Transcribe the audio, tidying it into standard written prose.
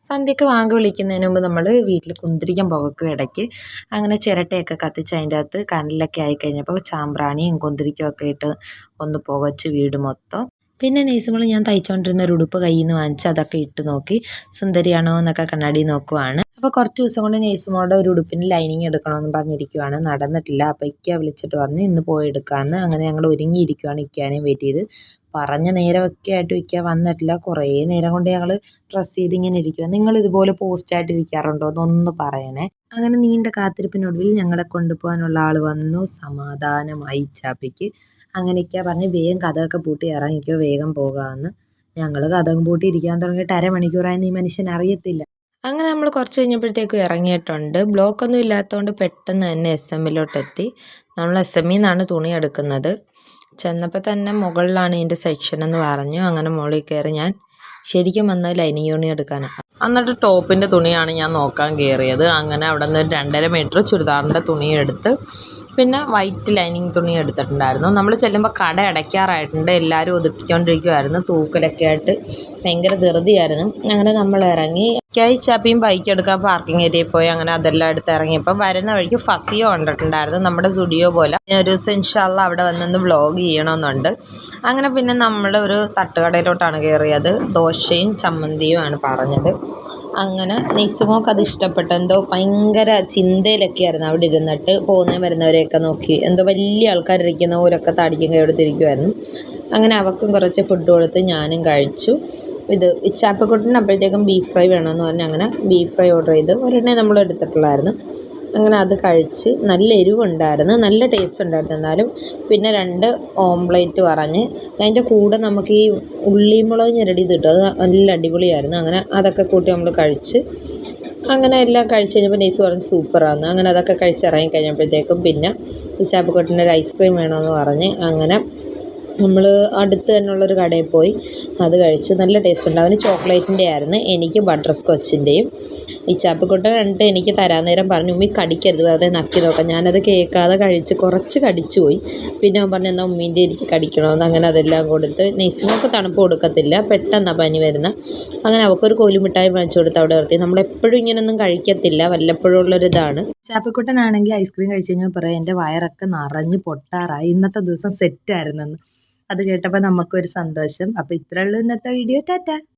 സന്ധ്യയ്ക്ക് വാങ്ക് വിളിക്കുന്നതിന് മുമ്പ് നമ്മൾ വീട്ടിൽ കുന്തിരിക്കം പുകയ്ക്കും ഇടയ്ക്ക്. അങ്ങനെ ചിരട്ടയൊക്കെ കത്തിച്ച് അതിൻ്റെ അകത്ത് കനലൊക്കെ ആയിക്കഴിഞ്ഞപ്പോൾ ചാമ്പ്രാണിയും കുന്തിരിക്കമൊക്കെ ഇട്ട് ഒന്ന് പുകച്ച് വീട് മൊത്തം. പിന്നെ നൈസുമോൾ ഞാൻ തയ്ച്ചുകൊണ്ടിരുന്ന ഒരു ഉടുപ്പ് കയ്യിൽ നിന്ന് വാങ്ങിച്ച് അതൊക്കെ ഇട്ട് നോക്കി സുന്ദരിയാണോ എന്നൊക്കെ കണ്ണാടി നോക്കുവാണ്. അപ്പോൾ കുറച്ച് ദിവസം കൊണ്ട് നൈസുമോളുടെ ഒരു ഉടുപ്പിന് ലൈനിങ് എടുക്കണമെന്ന് പറഞ്ഞിരിക്കുവാണ്. നടന്നിട്ടില്ല. അപ്പോൾ ഇക്ക വിളിച്ചിട്ട് പറഞ്ഞ് ഇന്ന് പോയി എടുക്കാമെന്ന്. അങ്ങനെ ഞങ്ങൾ ഒരുങ്ങിയിരിക്കുവാണ് ഇക്കാനെയും വെയിറ്റ് ചെയ്ത്. പറഞ്ഞ നേരമൊക്കെ ആയിട്ടും ഇക്ക വന്നിട്ടില്ല. കുറേ നേരം കൊണ്ട് ഞങ്ങൾ ഡ്രസ്സ് ചെയ്ത് ഇങ്ങനെ ഇരിക്കുക. നിങ്ങൾ ഇതുപോലെ പോസ്റ്റായിട്ട് ഇരിക്കാറുണ്ടോ എന്നൊന്ന് പറയണേ. അങ്ങനെ നീണ്ട കാത്തിരിപ്പിനൊടുവിൽ ഞങ്ങളെ കൊണ്ടുപോകാനുള്ള ആൾ വന്നു. സമാധാനമായി ചാപ്പിക്ക്. അങ്ങനെയൊക്കെയാ പറഞ്ഞ് വേഗം കഥയൊക്കെ പൂട്ടി ഇറങ്ങിക്കോ, വേഗം പോകാമെന്ന്. ഞങ്ങൾ കഥകം പൂട്ടി ഇരിക്കാൻ തുടങ്ങിയിട്ട് അരമണിക്കൂറായെന്ന് ഈ മനുഷ്യൻ അറിയത്തില്ല. അങ്ങനെ നമ്മൾ കുറച്ച് കഴിഞ്ഞപ്പോഴത്തേക്കും ഇറങ്ങിയിട്ടുണ്ട്. ബ്ലോക്കൊന്നും ഇല്ലാത്തതുകൊണ്ട് പെട്ടെന്ന് തന്നെ SM-ലോട്ട് എത്തി. നമ്മൾ SM-ൽ നിന്നാണ് തുണി എടുക്കുന്നത്. ചെന്നപ്പോൾ തന്നെ മുകളിലാണ് ഇതിൻ്റെ സെക്ഷൻ എന്ന് പറഞ്ഞു. അങ്ങനെ മുകളിൽ കയറി ഞാൻ ശരിക്കും വന്നത് ലൈനിങ് തുണി എടുക്കാനാണ്. എന്നിട്ട് ടോപ്പിൻ്റെ തുണിയാണ് ഞാൻ നോക്കാൻ കയറിയത്. അങ്ങനെ അവിടെ നിന്ന് 2.5 മീറ്റർ ചുരിദാറിൻ്റെ തുണി എടുത്ത് പിന്നെ വൈറ്റ് ലൈനിങ് തുണി എടുത്തിട്ടുണ്ടായിരുന്നു. നമ്മൾ ചെല്ലുമ്പോൾ കട അടയ്ക്കാറായിട്ടുണ്ട്. എല്ലാവരും ഒതുക്കിക്കൊണ്ടിരിക്കുമായിരുന്നു. തൂക്കലൊക്കെ ആയിട്ട് ഭയങ്കര ധൃതിയായിരുന്നു. അങ്ങനെ നമ്മൾ ഇറങ്ങി. ചാപ്പിയും ബൈക്ക് എടുക്കാൻ പാർക്കിംഗ് ഏരിയയിൽ പോയി. അങ്ങനെ അതെല്ലാം എടുത്ത് ഇറങ്ങിയപ്പം വരുന്ന വഴിക്ക് ഫസിയോ കണ്ടിട്ടുണ്ടായിരുന്നു. നമ്മുടെ സ്റ്റുഡിയോ പോലെ. ഒരു ദിവസം ഇൻഷാ അല്ലാ അവിടെ വന്നൊന്ന് വ്ളോഗ് ചെയ്യണമെന്നുണ്ട്. അങ്ങനെ പിന്നെ നമ്മൾ ഒരു തട്ടുകടയിലോട്ടാണ് കയറിയത്. ദോശയും ചമ്മന്തിയുമാണ് പറഞ്ഞത്. അങ്ങനെ നൈസുമോൾക്ക് അത് ഇഷ്ടപ്പെട്ടു. എന്തോ ഭയങ്കര ചിന്തയിലൊക്കെ ആയിരുന്നു അവിടെ ഇരുന്നിട്ട്. പോകുന്നവരും വരുന്നവരെയൊക്കെ നോക്കി എന്തോ വലിയ ആൾക്കാരിരിക്കുന്ന പോലൊക്കെ തടിക്കും കൈയെടുത്തിരിക്കുമായിരുന്നു. അങ്ങനെ അവൾക്കും കുറച്ച് ഫുഡ് കൊടുത്ത് ഞാനും കഴിച്ചു. ഇത് ഇച്ചാപ്പക്കുട്ടന് അപ്പോഴത്തേക്കും ബീഫ് ഫ്രൈ വേണമെന്ന് പറഞ്ഞ് അങ്ങനെ ബീഫ് ഫ്രൈ ഓർഡർ ചെയ്ത് ഒരെണ്ണേ നമ്മൾ എടുത്തിട്ടുള്ളായിരുന്നു. അങ്ങനെ അത് കഴിച്ച് നല്ല എരിവുണ്ടായിരുന്നു, നല്ല ടേസ്റ്റ് ഉണ്ടായിരുന്നു. എന്നാലും പിന്നെ 2 ഓംപ്ലേറ്റ് പറഞ്ഞ് അതിൻ്റെ കൂടെ നമുക്ക് ഈ ഉള്ളിമുളക് ഞെരടിയത് കിട്ടും. അത് നല്ല അടിപൊളിയായിരുന്നു. അങ്ങനെ അതൊക്കെ കൂട്ടി നമ്മൾ കഴിച്ച് അങ്ങനെ എല്ലാം കഴിച്ച് കഴിഞ്ഞപ്പോൾ നൈസ് പറഞ്ഞ് സൂപ്പറാണ്. അങ്ങനെ അതൊക്കെ കഴിച്ച് ഇറങ്ങി കഴിഞ്ഞപ്പോഴത്തേക്കും പിന്നെ ഇച്ചാപ്പക്കുട്ടൻ്റെ ഒരു ഐസ്ക്രീം വേണമെന്ന് പറഞ്ഞ് അങ്ങനെ നമ്മൾ അടുത്ത് തന്നെയുള്ളൊരു കടയിൽ പോയി അത് കഴിച്ച്. നല്ല ടേസ്റ്റ് ഉണ്ട്. അവന് ചോക്ലേറ്റിൻ്റെ ആയിരുന്നു, എനിക്ക് ബട്ടർ സ്കോച്ചിൻ്റെയും. ഈ ചാപ്പിക്കുട്ടൻ കണ്ടിട്ട് എനിക്ക് തരാൻ നേരം പറഞ്ഞു ഉമ്മി കടിക്കരുത്, വെറുതെ നക്കി നോക്കാം. ഞാനത് കേൾക്കാതെ കഴിച്ച് കുറച്ച് കടിച്ചു പോയി. പിന്നെ അവൻ പറഞ്ഞു എന്നാൽ ഉമ്മീൻ്റെ എനിക്ക് കടിക്കണമെന്ന്. അങ്ങനെ അതെല്ലാം കൊടുത്ത്. നൈസുമൊക്കെ തണുപ്പ് കൊടുക്കത്തില്ല, പെട്ടെന്നാണ് പനി വരുന്നത്. അങ്ങനെ അവൾക്കൊരു കോലുമിഠായി വാങ്ങിച്ചു കൊടുത്ത് അവിടെ നിർത്തി. നമ്മളെപ്പോഴും ഇങ്ങനെയൊന്നും കഴിക്കത്തില്ല, വല്ലപ്പോഴും ഉള്ളൊരിതാണ്. ചാപ്പിക്കുട്ടനാണെങ്കിൽ ഐസ്ക്രീം കഴിച്ച് കഴിഞ്ഞാൽ പറയാം എൻ്റെ വയറൊക്കെ നിറഞ്ഞ് പൊട്ടാറായി, ഇന്നത്തെ ദിവസം സെറ്റായിരുന്നെന്ന്. അത് കേട്ടപ്പോൾ നമുക്കൊരു സന്തോഷം. അപ്പോൾ ഇത്രയേ ഉള്ളൂ ഇന്നത്തെ വീഡിയോ. ടാറ്റാ.